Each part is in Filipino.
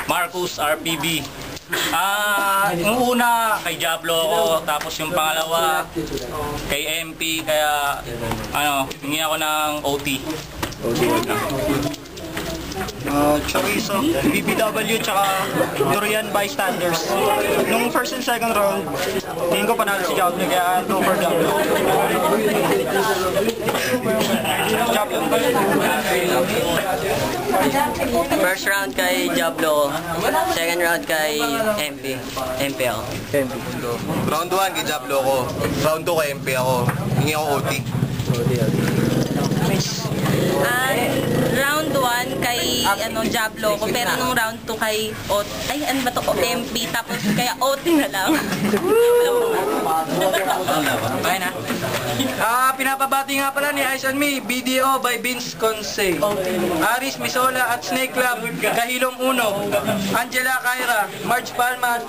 Marcus RPB. Yung una kay Diablo ako, tapos yung pangalawa kay MP, kaya hingi ako ng OT. Chorizo, BBW, tsaka Durian Bystanders. Nung first and second round, tingin ko panalo si Diablo, kaya go for Diablo. First round kay Diablo, second round kay MP. MP ako. Round 1 kay Diablo ako, round 2 kay MP ako. Hingi ako OT. Round 1 kay Diablo ko, pero nung round 2 kay MP, tapos kaya OT na lang. Okay na. Pinapabati nga pala ni Eyes on Me, BDO by Vince Conce. Aris Misola at Snake Club, Kahilong Uno. Angela Caira, Marge Palma,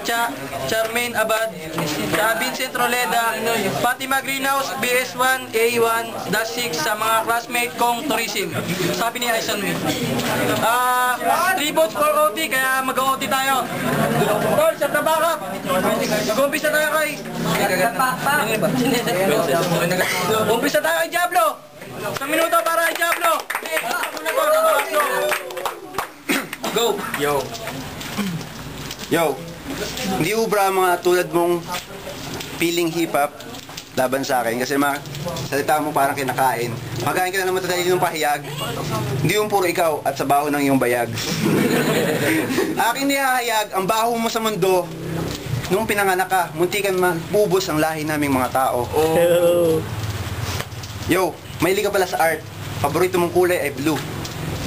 Charmaine Abad, Vincent Roleda, Fatima Greenhouse, BS1, A1-6 sa mga classmate kong tourism. Sabi ni Eyes on Me. 3 votes for OT, kaya mag-OT tayo. Tol, sa tabakap. Mag-umpisa tayo kay... Umpisa tayo kay Diablo. 1 minuto para kay Diablo. Go. Yo, hindi ubra mga tulad mong feeling hip-hop laban sa akin kasi salita mo parang kinakain. Magaling ka na naman tayo ng pahiyag. Hindi yung puro ikaw at sa baho ng iyong bayag. Akin nihahayag ang baho mo sa mundo. Nung pinanganak ka, muntikan mapubos ang lahi naming mga tao. Yo, mahilig ka pala sa art. Paborito mong kulay ay blue.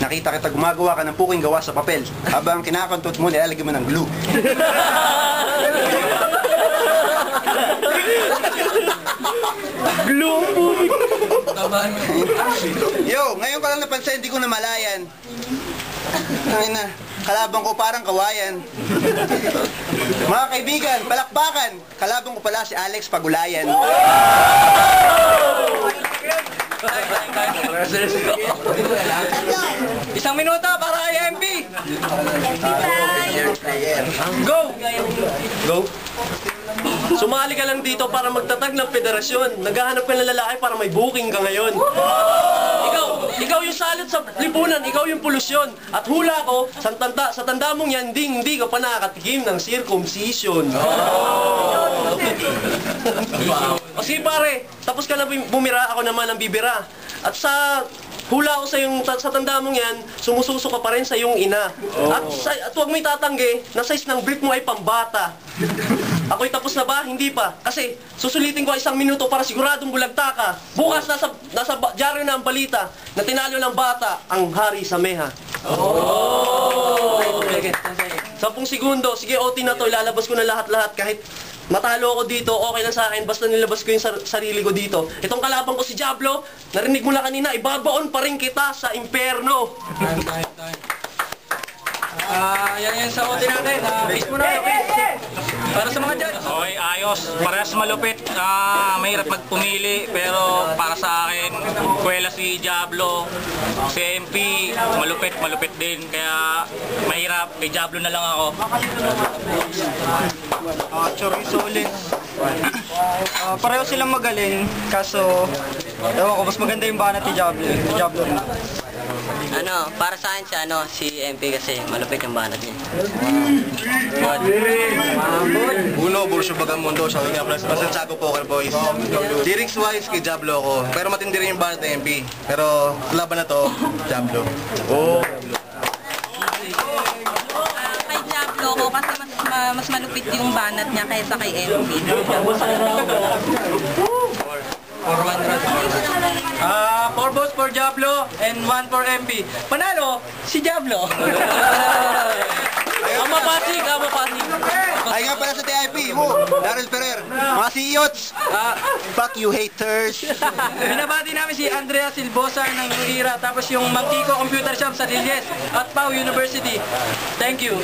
Nakita kita gumagawa ka ng puking gawa sa papel. Habang kinakantot mo, nilalagyan mo ng glue. Glue ang putik. Yo, ngayon ko lang napansin, hindi ko namalayan. Ay na, kalaban ko parang kawayan. Mga kaibigan, palakpakan. Kalaban ko pala si Alex Pagulayan. Isang minuto para kay MP. Go! Sumali ka lang dito para magtatag ng federasyon. Naghahanap ka ng lalaki para may booking ka ngayon. Ikaw yung salot sa lipunan, ikaw yung polusyon. At hula ko, sa tanda mong yan, hindi ka pa nakakatikim ng circumcision. O sige pare, tapos ka na bumira, ako naman ang bibira. At sa hula ko sa tanda mong yan, sumususo ka pa rin sa iyong ina. At huwag mo itatanggi na size ng brief mo ay pambata. Ako'y tapos na ba? Hindi pa. Kasi susulitin ko 1 minuto para siguradong bulagta ka. Bukas nasa dyaryo na ang balita na tinalo ng bata ang hari sa meha. 10 segundo. Sige, OT na to. Ilalabas ko na lahat-lahat. Kahit matalo ako dito, okay lang sa akin. Basta nilabas ko yung sarili ko dito. Itong kalaban ko si Diablo, narinig mo na kanina, ibabaon pa rin kita sa impyerno. Yan sa OT natin. Peace muna. Para sa mga judge. Okay, ayos. Parehas malupit. Mahirap magpumili, pero para sa akin, kwela si Diablo, si MP, malupit din. Kaya mahirap, kay Diablo na lang ako. Chorizo ulit. Pareho silang magaling, kaso ewan ko, mas maganda yung banat ni Diablo. Diablo rin. Para sa akin siya, si MP kasi malupit yung banat niya. Uno, Bursyo Bagamundo, sa kanya Santiago Poker Boys. Lyrics wise kay Diablo ako, pero matindi rin yung banat ng MP. Pero laban na to, Diablo. Kay Diablo ko kasi mas malupit yung banat niya kaysa kay MP. 4 votes for Diablo and 1 for MP. Panalo, si Diablo. Ama Pasig. Ay nga pala sa TIP mo, Daryl Ferrer. Mga CEOs, fuck you haters. Binabati namin si Andrea Silbosa ng Ira, tapos yung Mang Kiko Computer Shop sa Dilles at Pau University. Thank you.